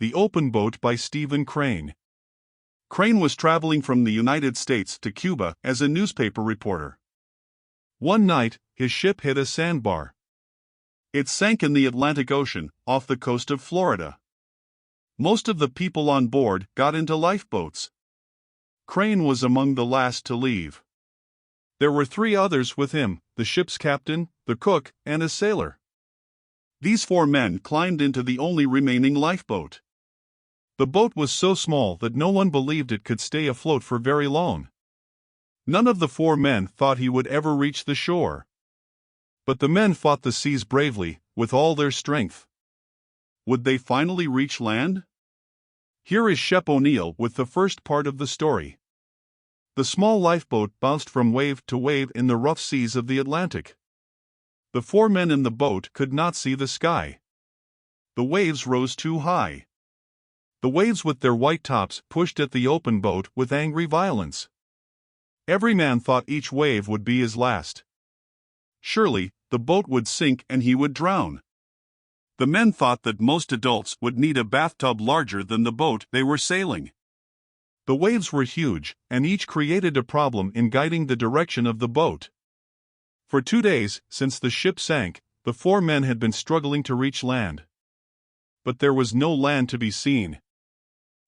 The Open Boat by Stephen Crane. Crane was traveling from the United States to Cuba as a newspaper reporter. One night, his ship hit a sandbar. It sank in the Atlantic Ocean, off the coast of Florida. Most of the people on board got into lifeboats. Crane was among the last to leave. There were 3 others with him: the ship's captain, the cook, and a sailor. These 4 men climbed into the only remaining lifeboat. The boat was so small that no one believed it could stay afloat for very long. None of the 4 men thought he would ever reach the shore. But the men fought the seas bravely, with all their strength. Would they finally reach land? Here is Shep O'Neill with the first part of the story. The small lifeboat bounced from wave to wave in the rough seas of the Atlantic. The 4 men in the boat could not see the sky. The waves rose too high. The waves with their white tops pushed at the open boat with angry violence. Every man thought each wave would be his last. Surely, the boat would sink and he would drown. The men thought that most adults would need a bathtub larger than the boat they were sailing. The waves were huge, and each created a problem in guiding the direction of the boat. For 2 days, since the ship sank, the 4 men had been struggling to reach land. But there was no land to be seen.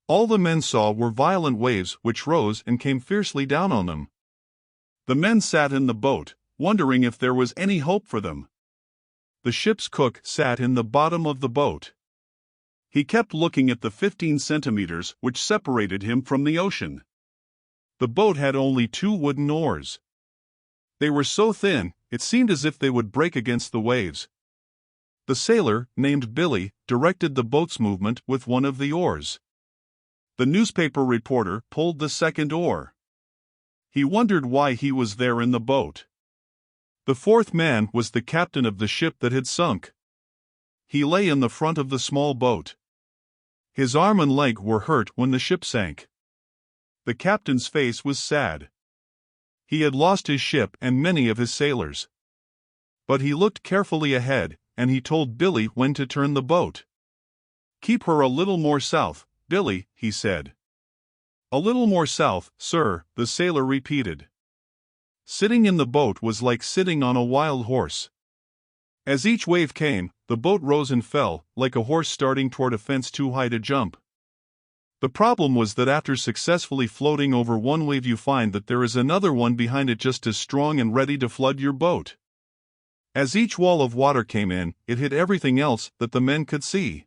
All the men saw were violent waves which rose and came fiercely down on them. The men sat in the boat, wondering if there was any hope for them. The ship's cook sat in the bottom of the boat. He kept looking at the 15 centimeters which separated him from the ocean. The boat had only 2 wooden oars. They were so thin, it seemed as if they would break against the waves. The sailor, named Billy, directed the boat's movement with one of the oars. The newspaper reporter pulled the second oar. He wondered why he was there in the boat. The 4th man was the captain of the ship that had sunk. He lay in the front of the small boat. His arm and leg were hurt when the ship sank. The captain's face was sad. He had lost his ship and many of his sailors. But he looked carefully ahead, and he told Billy when to turn the boat. "Keep her a little more south, Billy," he said. "A little more south, sir," the sailor repeated. Sitting in the boat was like sitting on a wild horse. As each wave came, the boat rose and fell, like a horse starting toward a fence too high to jump. The problem was that after successfully floating over one wave you find that there is another one behind it just as strong and ready to flood your boat. As each wall of water came in, it hit everything else that the men could see.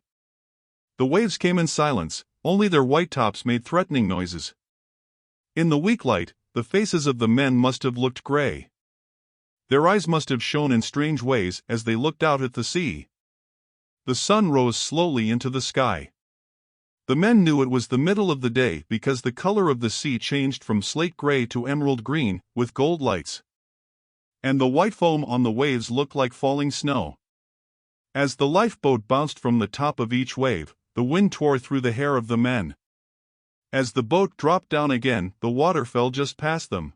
The waves came in silence, only their white tops made threatening noises. In the weak light, the faces of the men must have looked gray. Their eyes must have shone in strange ways as they looked out at the sea. The sun rose slowly into the sky. The men knew it was the middle of the day because the color of the sea changed from slate gray to emerald green, with gold lights. And the white foam on the waves looked like falling snow. As the lifeboat bounced from the top of each wave, the wind tore through the hair of the men. As the boat dropped down again, the water fell just past them.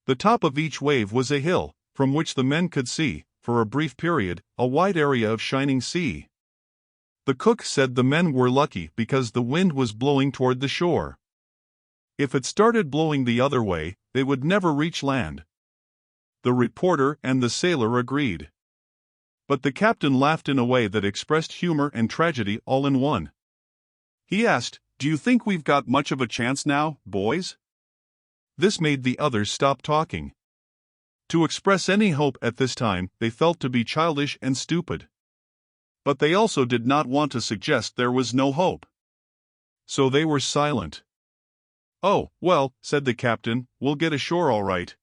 The top of each wave was a hill, from which the men could see, for a brief period, a wide area of shining sea. The cook said the men were lucky because the wind was blowing toward the shore. If it started blowing the other way, they would never reach land. The reporter and the sailor agreed. But the captain laughed in a way that expressed humor and tragedy all in one. He asked, "Do you think we've got much of a chance now, boys?" This made the others stop talking. To express any hope at this time they felt to be childish and stupid. But they also did not want to suggest there was no hope. So they were silent. "Oh, well," said the captain, "we'll get ashore all right."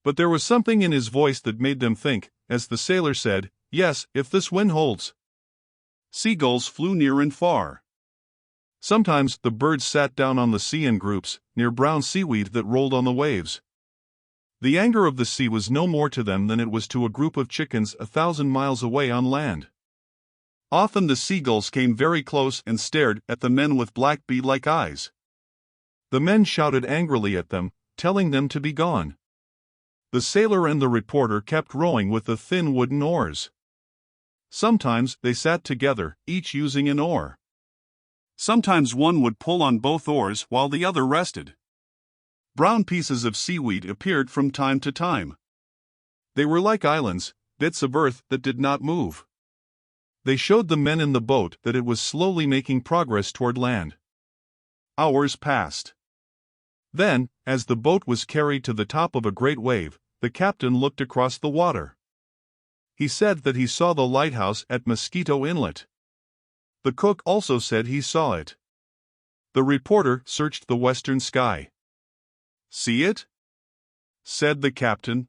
But there was something in his voice that made them think, as the sailor said, "Yes, if this wind holds." Seagulls flew near and far. Sometimes the birds sat down on the sea in groups, near brown seaweed that rolled on the waves. The anger of the sea was no more to them than it was to a group of chickens 1,000 miles away on land. Often the seagulls came very close and stared at the men with black bead-like eyes. The men shouted angrily at them, telling them to be gone. The sailor and the reporter kept rowing with the thin wooden oars. Sometimes they sat together, each using an oar. Sometimes one would pull on both oars while the other rested. Brown pieces of seaweed appeared from time to time. They were like islands, bits of earth that did not move. They showed the men in the boat that it was slowly making progress toward land. Hours passed. Then, as the boat was carried to the top of a great wave, the captain looked across the water. He said that he saw the lighthouse at Mosquito Inlet. The cook also said he saw it. The reporter searched the western sky. "See it?" said the captain.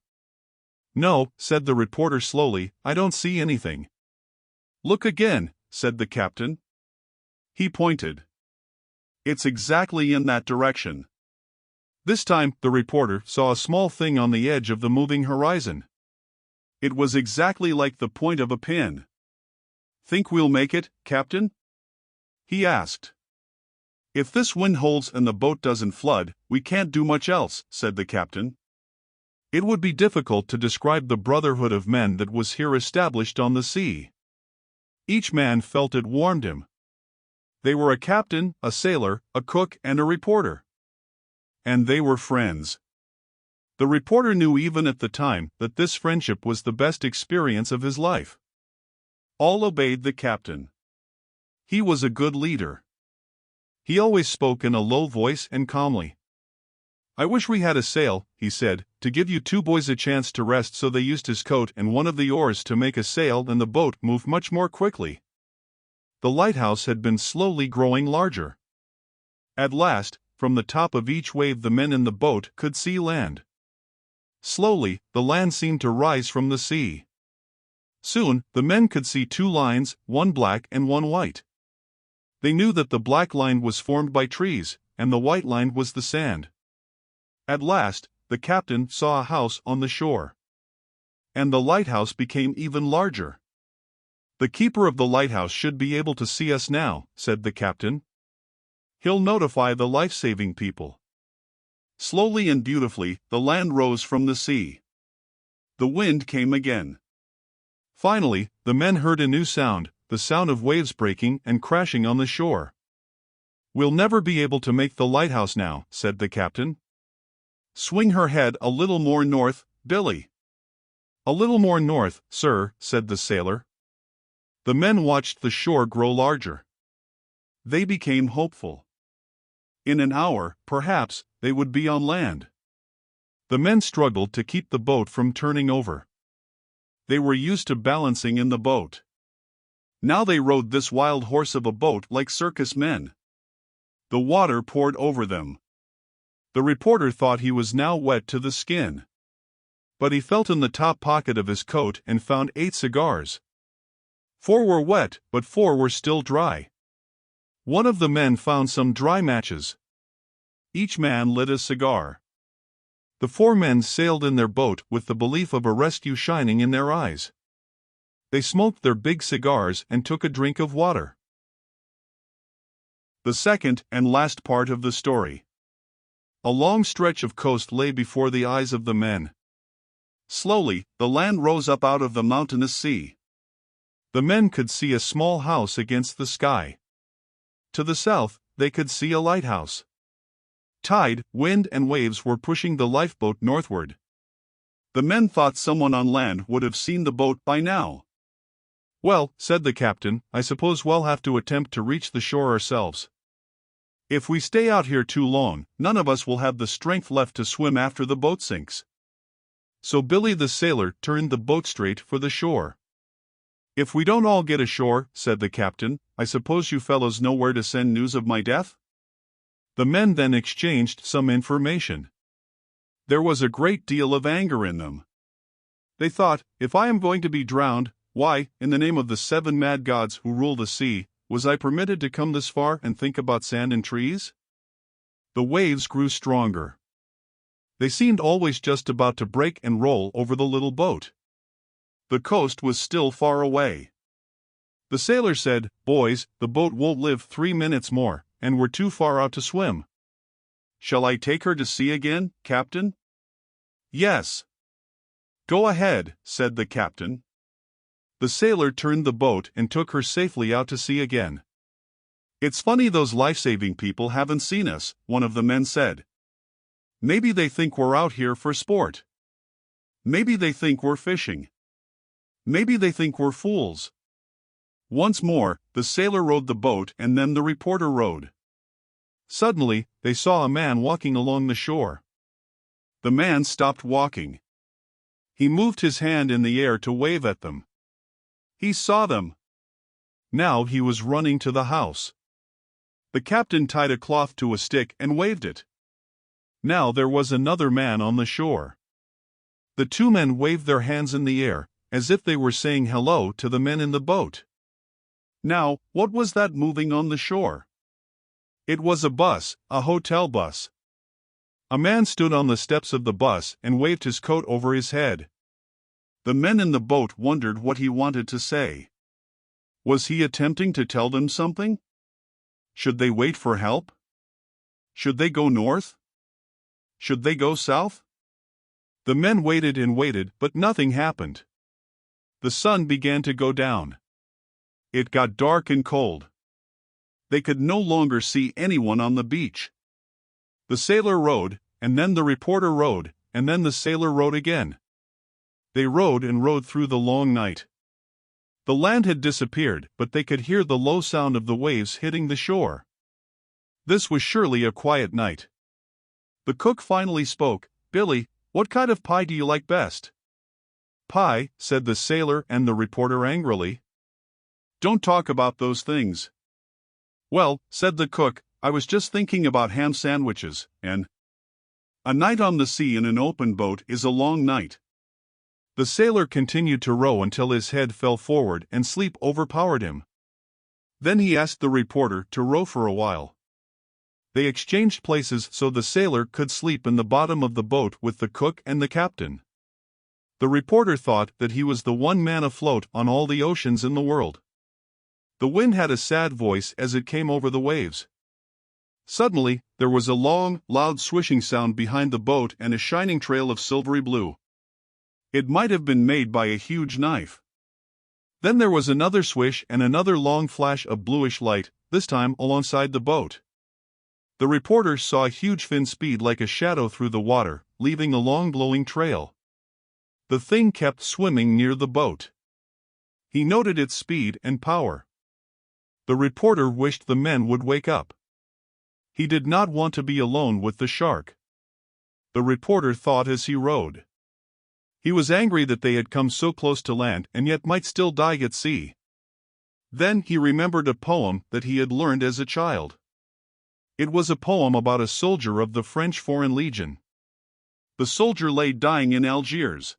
"No," said the reporter slowly, "I don't see anything." "Look again," said the captain. He pointed. "It's exactly in that direction." This time, the reporter saw a small thing on the edge of the moving horizon. It was exactly like the point of a pin. "Think we'll make it, Captain?" he asked. "If this wind holds and the boat doesn't flood, we can't do much else," said the captain. It would be difficult to describe the brotherhood of men that was here established on the sea. Each man felt it warmed him. They were a captain, a sailor, a cook, and a reporter. And they were friends. The reporter knew even at the time that this friendship was the best experience of his life. All obeyed the captain. He was a good leader. He always spoke in a low voice and calmly. "I wish we had a sail," he said, "to give you two boys a chance to rest." So they used his coat and one of the oars to make a sail, and the boat moved much more quickly. The lighthouse had been slowly growing larger. At last, from the top of each wave the men in the boat could see land. Slowly, the land seemed to rise from the sea. Soon, the men could see two lines, one black and one white. They knew that the black line was formed by trees, and the white line was the sand. At last, the captain saw a house on the shore. And the lighthouse became even larger. "The keeper of the lighthouse should be able to see us now," said the captain. "He'll notify the life-saving people." Slowly and beautifully, the land rose from the sea. The wind came again. Finally, the men heard a new sound, the sound of waves breaking and crashing on the shore. "We'll never be able to make the lighthouse now," said the captain. "Swing her head a little more north, Billy." "A little more north, sir," said the sailor. The men watched the shore grow larger. They became hopeful. In an hour, perhaps, they would be on land. The men struggled to keep the boat from turning over. They were used to balancing in the boat. Now they rode this wild horse of a boat like circus men. The water poured over them. The reporter thought he was now wet to the skin. But he felt in the top pocket of his coat and found 8 cigars. 4 were wet, but 4 were still dry. One of the men found some dry matches. Each man lit a cigar. The 4 men sailed in their boat with the belief of a rescue shining in their eyes. They smoked their big cigars and took a drink of water. The second and last part of the story. A long stretch of coast lay before the eyes of the men. Slowly, the land rose up out of the mountainous sea. The men could see a small house against the sky. To the south, they could see a lighthouse. Tide, wind, and waves were pushing the lifeboat northward. The men thought someone on land would have seen the boat by now. "Well," said the captain, "I suppose we'll have to attempt to reach the shore ourselves. If we stay out here too long, none of us will have the strength left to swim after the boat sinks." So Billy the sailor turned the boat straight for the shore. "If we don't all get ashore," said the captain, "I suppose you fellows know where to send news of my death?" The men then exchanged some information. There was a great deal of anger in them. They thought, "If I am going to be drowned, why, in the name of the 7 mad gods who rule the sea, was I permitted to come this far and think about sand and trees?" The waves grew stronger. They seemed always just about to break and roll over the little boat. The coast was still far away. The sailor said, "Boys, the boat won't live 3 minutes more, and we're too far out to swim." "Shall I take her to sea again, Captain?" "Yes." "Go ahead," said the captain. The sailor turned the boat and took her safely out to sea again. "It's funny those life-saving people haven't seen us," one of the men said. "Maybe they think we're out here for sport. Maybe they think we're fishing. Maybe they think we're fools." Once more, the sailor rowed the boat and then the reporter rowed. Suddenly, they saw a man walking along the shore. The man stopped walking. He moved his hand in the air to wave at them. He saw them. Now he was running to the house. The captain tied a cloth to a stick and waved it. Now there was another man on the shore. The two men waved their hands in the air, as if they were saying hello to the men in the boat. Now, what was that moving on the shore? It was a bus, a hotel bus. A man stood on the steps of the bus and waved his coat over his head. The men in the boat wondered what he wanted to say. Was he attempting to tell them something? Should they wait for help? Should they go north? Should they go south? The men waited and waited, but nothing happened. The sun began to go down. It got dark and cold. They could no longer see anyone on the beach. The sailor rowed, and then the reporter rowed, and then the sailor rowed again. They rowed and rowed through the long night. The land had disappeared, but they could hear the low sound of the waves hitting the shore. This was surely a quiet night. The cook finally spoke. "Billy, what kind of pie do you like best?" "Pie," said the sailor and the reporter angrily. "Don't talk about those things." "Well," said the cook, "I was just thinking about ham sandwiches, and a night on the sea in an open boat is a long night." The sailor continued to row until his head fell forward and sleep overpowered him. Then he asked the reporter to row for a while. They exchanged places so the sailor could sleep in the bottom of the boat with the cook and the captain. The reporter thought that he was the one man afloat on all the oceans in the world. The wind had a sad voice as it came over the waves. Suddenly, there was a long, loud swishing sound behind the boat and a shining trail of silvery blue. It might have been made by a huge knife. Then there was another swish and another long flash of bluish light, this time alongside the boat. The reporter saw a huge fin speed like a shadow through the water, leaving a long glowing trail. The thing kept swimming near the boat. He noted its speed and power. The reporter wished the men would wake up. He did not want to be alone with the shark. The reporter thought as he rowed. He was angry that they had come so close to land and yet might still die at sea. Then he remembered a poem that he had learned as a child. It was a poem about a soldier of the French Foreign Legion. The soldier lay dying in Algiers.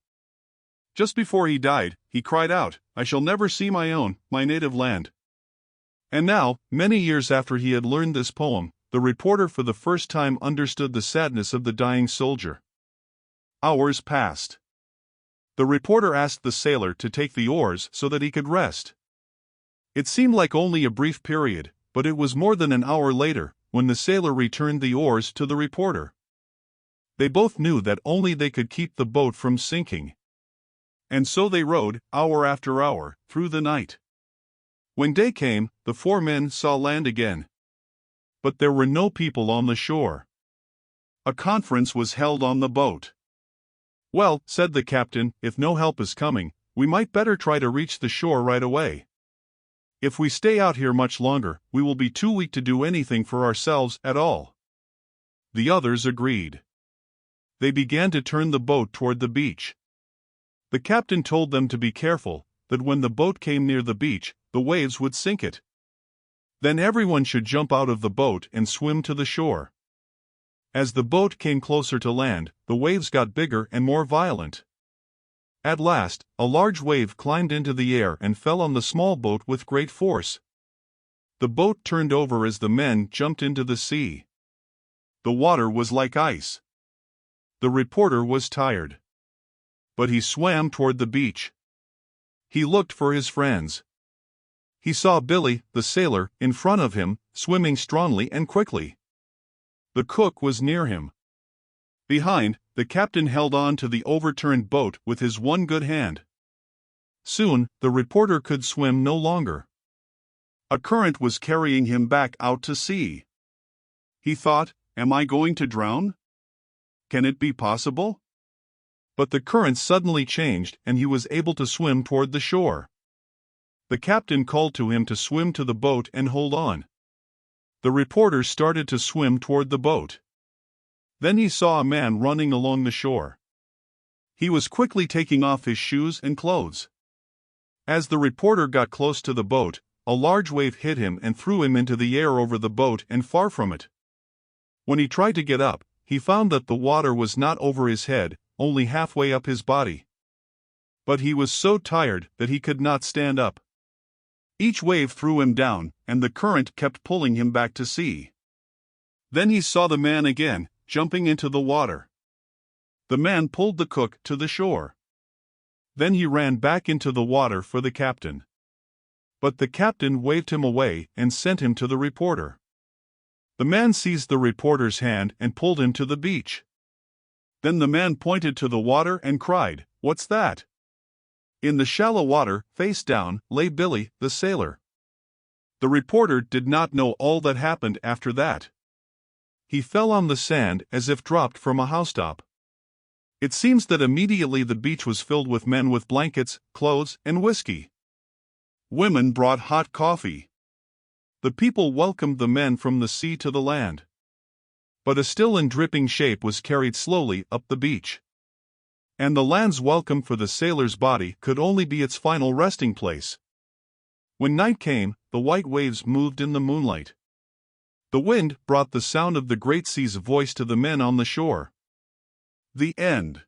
Just before he died, he cried out, "I shall never see my native land." And now, many years after he had learned this poem, the reporter for the first time understood the sadness of the dying soldier. Hours passed. The reporter asked the sailor to take the oars so that he could rest. It seemed like only a brief period, but it was more than an hour later, when the sailor returned the oars to the reporter. They both knew that only they could keep the boat from sinking. And so they rowed, hour after hour, through the night. When day came, the four men saw land again. But there were no people on the shore. A conference was held on the boat. "Well," said the captain, "if no help is coming, we might better try to reach the shore right away. If we stay out here much longer, we will be too weak to do anything for ourselves at all." The others agreed. They began to turn the boat toward the beach. The captain told them to be careful, that when the boat came near the beach, the waves would sink it. Then everyone should jump out of the boat and swim to the shore. As the boat came closer to land, the waves got bigger and more violent. At last, a large wave climbed into the air and fell on the small boat with great force. The boat turned over as the men jumped into the sea. The water was like ice. The reporter was tired. But he swam toward the beach. He looked for his friends. He saw Billy, the sailor, in front of him, swimming strongly and quickly. The cook was near him. Behind, the captain held on to the overturned boat with his one good hand. Soon, the reporter could swim no longer. A current was carrying him back out to sea. He thought, "Am I going to drown? Can it be possible?" But the current suddenly changed and he was able to swim toward the shore. The captain called to him to swim to the boat and hold on. The reporter started to swim toward the boat. Then he saw a man running along the shore. He was quickly taking off his shoes and clothes. As the reporter got close to the boat, a large wave hit him and threw him into the air over the boat and far from it. When he tried to get up, he found that the water was not over his head, only halfway up his body. But he was so tired that he could not stand up. Each wave threw him down, and the current kept pulling him back to sea. Then he saw the man again, jumping into the water. The man pulled the cook to the shore. Then he ran back into the water for the captain. But the captain waved him away and sent him to the reporter. The man seized the reporter's hand and pulled him to the beach. Then the man pointed to the water and cried, "What's that?" In the shallow water, face down, lay Billy, the sailor. The reporter did not know all that happened after that. He fell on the sand as if dropped from a housetop. It seems that immediately the beach was filled with men with blankets, clothes, and whiskey. Women brought hot coffee. The people welcomed the men from the sea to the land. But a still and dripping shape was carried slowly up the beach. And the land's welcome for the sailor's body could only be its final resting place. When night came, the white waves moved in the moonlight. The wind brought the sound of the great sea's voice to the men on the shore. The end.